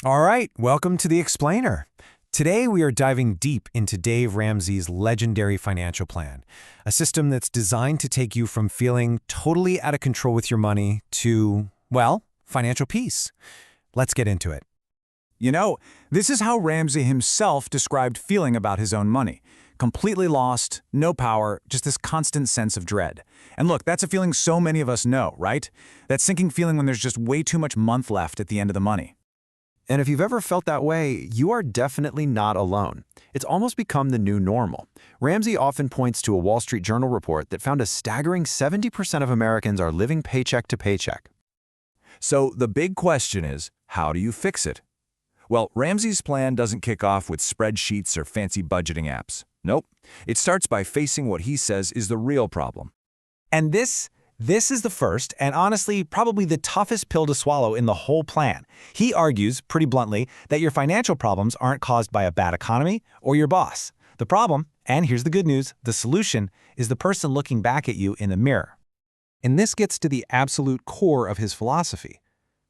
All right, welcome to The Explainer. Today we are diving deep into Dave Ramsey's legendary financial plan, a system that's designed to take you from feeling totally out of control with your money to, well, financial peace. Let's get into it. You know, this is how Ramsey himself described feeling about his own money. Completely lost, no power, just this constant sense of dread. And look, that's a feeling so many of us know, right? That sinking feeling when there's just way too much month left at the end of the money. And if you've ever felt that way, you are definitely not alone. It's almost become the new normal. Ramsey often points to a Wall Street Journal report that found a staggering 70% of Americans are living paycheck to paycheck. So the big question is, how do you fix it? Well, Ramsey's plan doesn't kick off with spreadsheets or fancy budgeting apps. Nope. It starts by facing what he says is the real problem. And this is the first, and honestly, probably the toughest pill to swallow in the whole plan. He argues, pretty bluntly, that your financial problems aren't caused by a bad economy or your boss. The problem, and here's the good news, the solution, is the person looking back at you in the mirror. And this gets to the absolute core of his philosophy.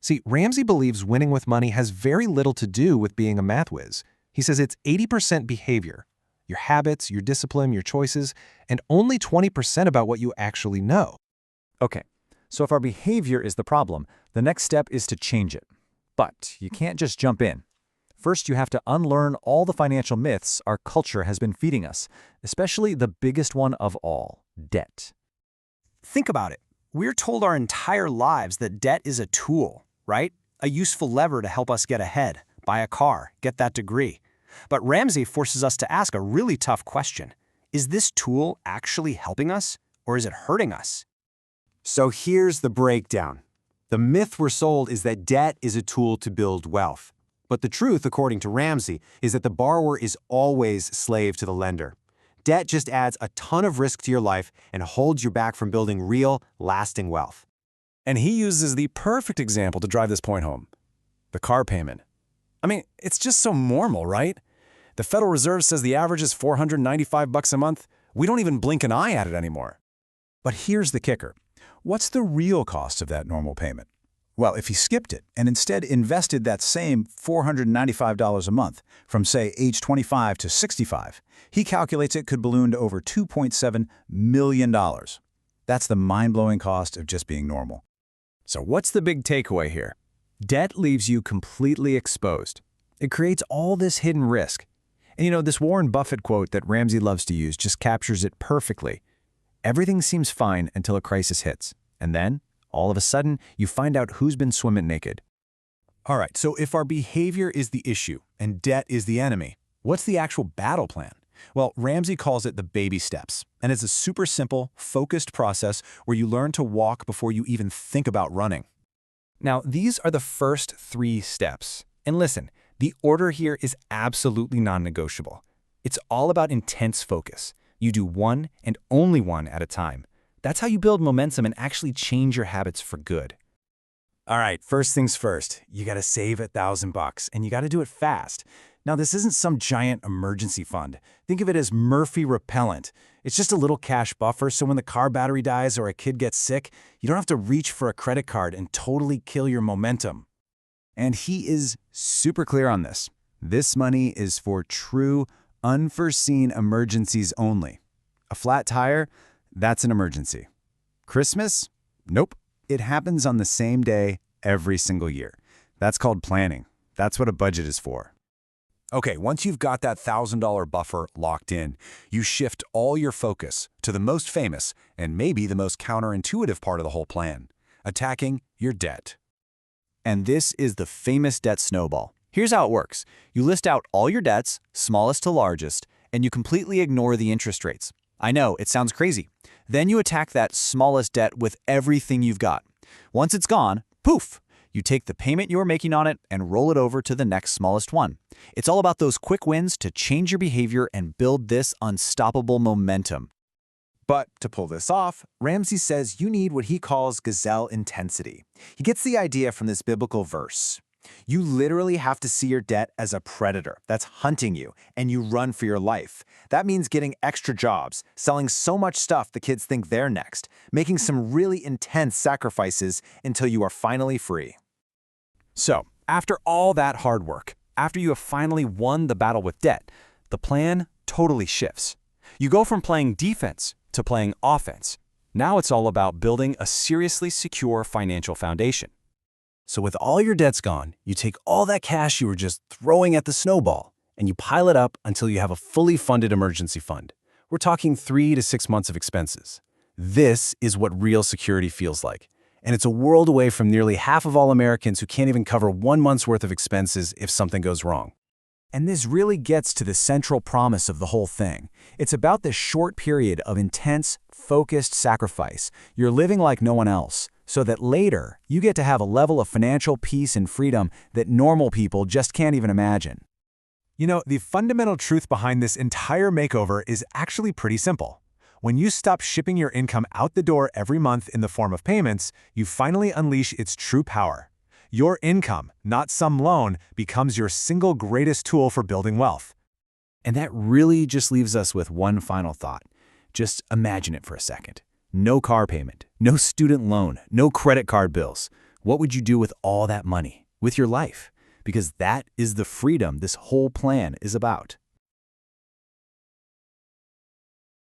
See, Ramsey believes winning with money has very little to do with being a math whiz. He says it's 80% behavior, your habits, your discipline, your choices, and only 20% about what you actually know. Okay, so if our behavior is the problem, the next step is to change it. But you can't just jump in. First, you have to unlearn all the financial myths our culture has been feeding us, especially the biggest one of all, debt. Think about it. We're told our entire lives that debt is a tool, right? A useful lever to help us get ahead, buy a car, get that degree. But Ramsey forces us to ask a really tough question. Is this tool actually helping us, or is it hurting us? So here's the breakdown. The myth we're sold is that debt is a tool to build wealth. But the truth, according to Ramsey, is that the borrower is always slave to the lender. Debt just adds a ton of risk to your life and holds you back from building real, lasting wealth. And he uses the perfect example to drive this point home. The car payment. I mean, it's just so normal, right? The Federal Reserve says the average is $495 a month. We don't even blink an eye at it anymore. But here's the kicker. What's the real cost of that normal payment? Well, if he skipped it and instead invested that same $495 a month from, say, age 25 to 65, he calculates it could balloon to over $2.7 million. That's the mind-blowing cost of just being normal. So what's the big takeaway here? Debt leaves you completely exposed. It creates all this hidden risk. And you know, this Warren Buffett quote that Ramsey loves to use just captures it perfectly. Everything seems fine until a crisis hits. And then, all of a sudden, you find out who's been swimming naked. All right, so if our behavior is the issue and debt is the enemy, what's the actual battle plan? Well, Ramsey calls it the baby steps, and it's a super simple, focused process where you learn to walk before you even think about running. Now, these are the first 3 steps. And listen, the order here is absolutely non-negotiable. It's all about intense focus. You do one and only one at a time. That's how you build momentum and actually change your habits for good. All right, first things first, you gotta save $1,000 and you gotta do it fast. Now, this isn't some giant emergency fund. Think of it as Murphy repellent. It's just a little cash buffer so when the car battery dies or a kid gets sick, you don't have to reach for a credit card and totally kill your momentum. And he is super clear on this. This money is for true, unforeseen emergencies only. A flat tire? That's an emergency. Christmas? Nope. It happens on the same day every single year. That's called planning. That's what a budget is for. Okay, once you've got that $1,000 buffer locked in, you shift all your focus to the most famous and maybe the most counterintuitive part of the whole plan, attacking your debt. And this is the famous debt snowball. Here's how it works. You list out all your debts, smallest to largest, and you completely ignore the interest rates. I know, it sounds crazy. Then you attack that smallest debt with everything you've got. Once it's gone, poof, you take the payment you are making on it and roll it over to the next smallest one. It's all about those quick wins to change your behavior and build this unstoppable momentum. But to pull this off, Ramsey says you need what he calls gazelle intensity. He gets the idea from this biblical verse. You literally have to see your debt as a predator that's hunting you, and you run for your life. That means getting extra jobs, selling so much stuff the kids think they're next, making some really intense sacrifices until you are finally free. So, After all that hard work, after you have finally won the battle with debt, the plan totally shifts. You go from playing defense to playing offense. Now it's all about building a seriously secure financial foundation. So with all your debts gone, you take all that cash you were just throwing at the snowball, and you pile it up until you have a fully funded emergency fund. We're talking 3 to 6 months of expenses. This is what real security feels like. And it's a world away from nearly half of all Americans who can't even cover 1 month's worth of expenses if something goes wrong. And this really gets to the central promise of the whole thing. It's about this short period of intense, focused sacrifice. You're living like no one else, so that later you get to have a level of financial peace and freedom that normal people just can't even imagine. You know, the fundamental truth behind this entire makeover is actually pretty simple. When you stop shipping your income out the door every month in the form of payments, you finally unleash its true power. Your income, not some loan, becomes your single greatest tool for building wealth. And that really just leaves us with one final thought. Just imagine it for a second. No car payment, no student loan, no credit card bills. What would you do with all that money? With your life? Because that is the freedom this whole plan is about.